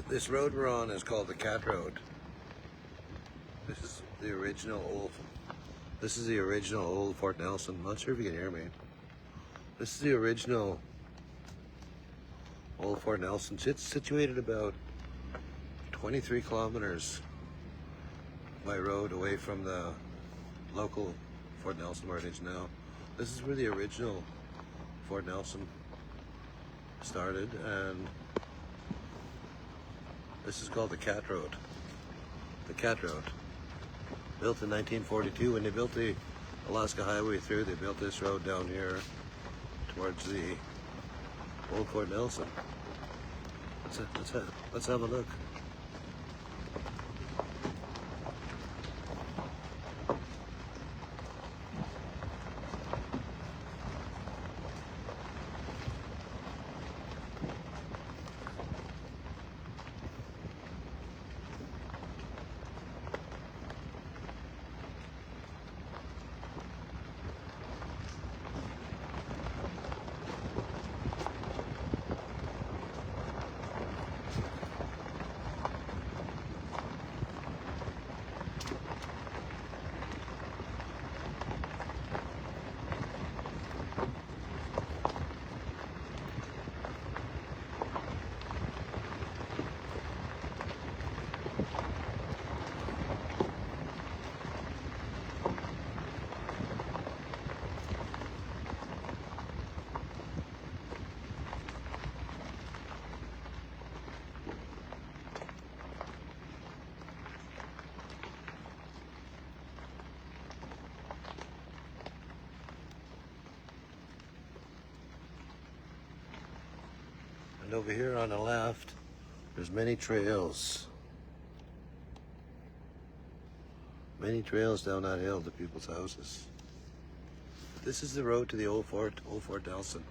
This road we're on is called the Cat Road. This is the original old Fort Nelson. I'm not sure if you can hear me. This is the original old Fort Nelson. It's situated about 23 kilometers by road away from the local Fort Nelson where it is now. This is where the original Fort Nelson started, and this is called the Cat Road. The Cat Road. Built in 1942 when they built the Alaska Highway through. They built this road down here towards the old Fort Nelson. Let's have a look. And over here on the left, there's many trails. Many trails down that hill to people's houses. This is the road to the old Fort Nelson.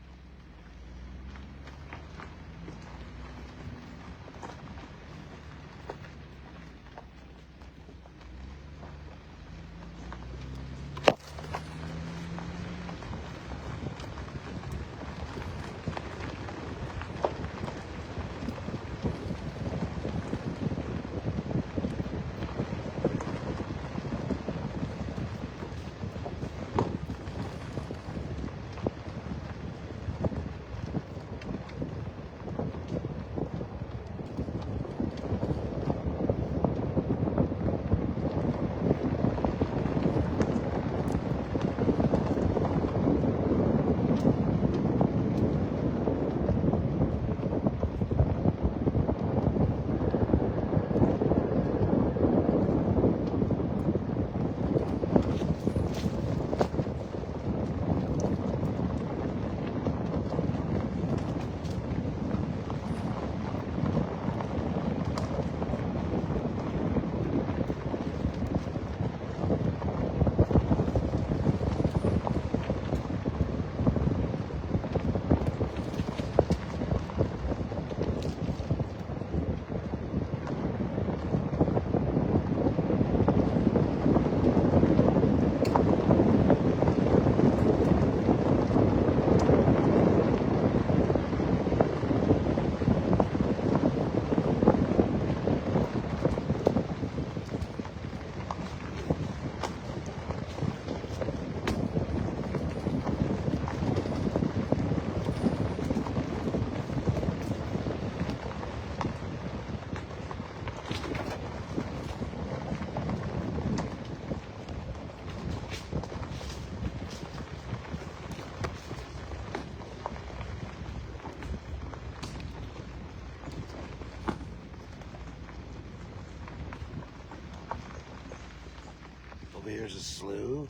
Over here's a slough.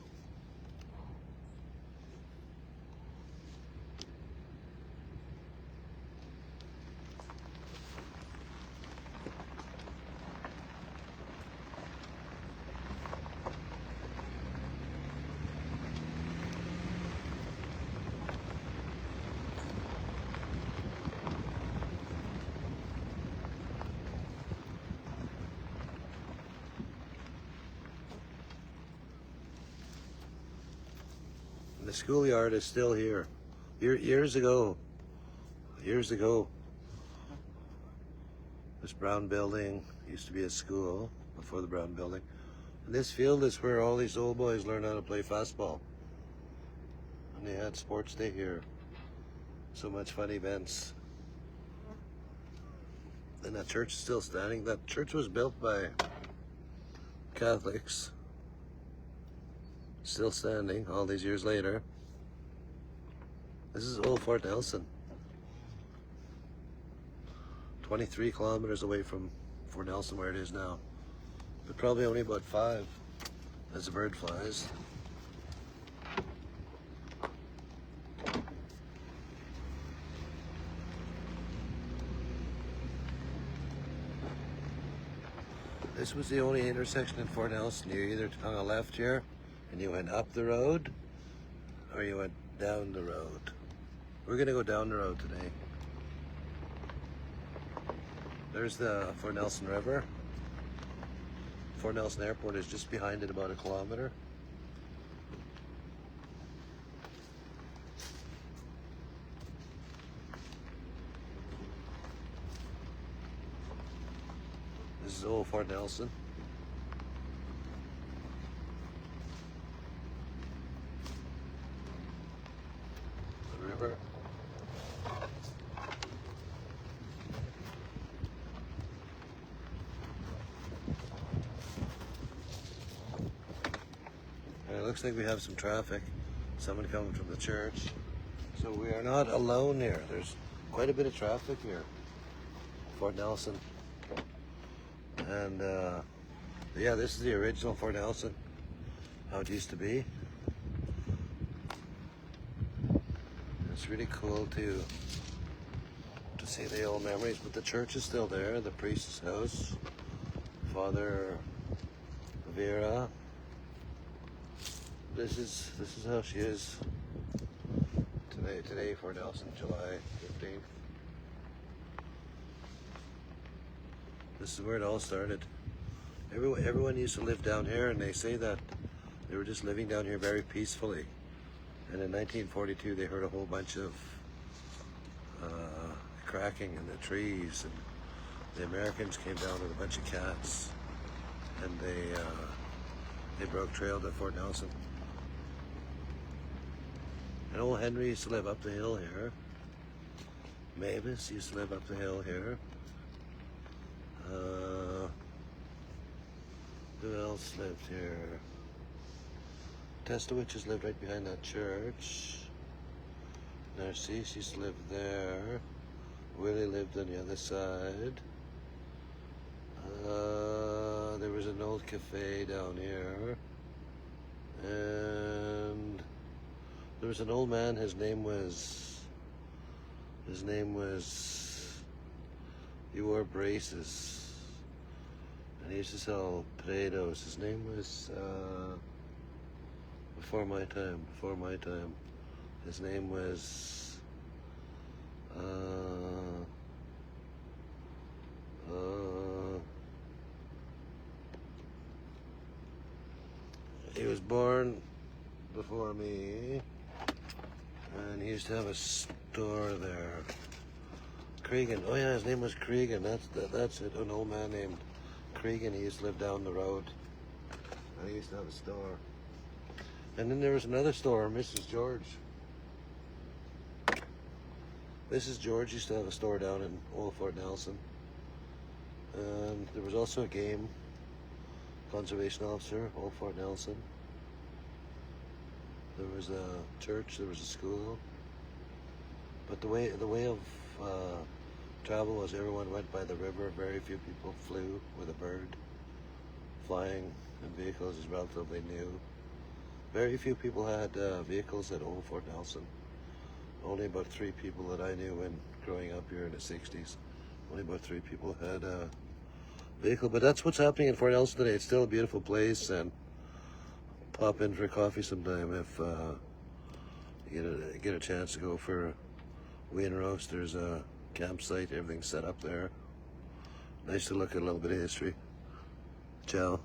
And the schoolyard is still here. Years ago, this brown building used to be a school before the brown building. And this field is where all these old boys learned how to play fastball. And they had sports day here. So much fun events. And that church is still standing. That church was built by Catholics. Still standing all these years later. This is old Fort Nelson. 23 kilometers away from Fort Nelson where it is now. But probably only about 5 as the bird flies. This was the only intersection in Fort Nelson. You either hung a left here and you went up the road, or you went down the road. We're gonna go down the road today. There's the Fort Nelson River. Fort Nelson Airport is just behind it, about a kilometer. This is old Fort Nelson. The river. And it looks like we have some traffic. Someone coming from the church. So we are not alone here. There's quite a bit of traffic here. Fort Nelson. And yeah, this is the original Fort Nelson, how it used to be. It's really cool to see the old memories, but the church is still there, the priest's house, Father Vera. This is how she is today, Fort Nelson, July 15th. This is where it all started. Everyone used to live down here, and they say that they were just living down here very peacefully. And in 1942, they heard a whole bunch of cracking in the trees, and the Americans came down with a bunch of cats, and they broke trail to Fort Nelson. And old Henry used to live up the hill here. Mavis used to live up the hill here. Who else lived here? Testowitches lived right behind that church. Narcisse used to live there. Willie lived on the other side. There was an old cafe down here. And there was an old man, his name was, he wore braces. And he used to sell potatoes. His name was, before my time. His name was, he was born before me, and he used to have a store there. Cregan, oh yeah, his name was Cregan, that's it, an old man named Cregan. He used to live down the road, and he used to have a store. And then there was another store, Mrs. George. Mrs. George used to have a store down in Old Fort Nelson. And there was also a game conservation officer, Old Fort Nelson. There was a church, there was a school. But the way of travel was everyone went by the river. Very few people flew with a bird. Flying in vehicles is relatively new. Very few people had vehicles at Old Fort Nelson. Only about 3 people that I knew when growing up here in the 60s. Only about 3 people had a vehicle. But that's what's happening in Fort Nelson today. It's still a beautiful place, and pop in for coffee sometime if you get a chance to go for a wheat roast. There's a campsite, everything's set up there. Nice to look at a little bit of history. Ciao.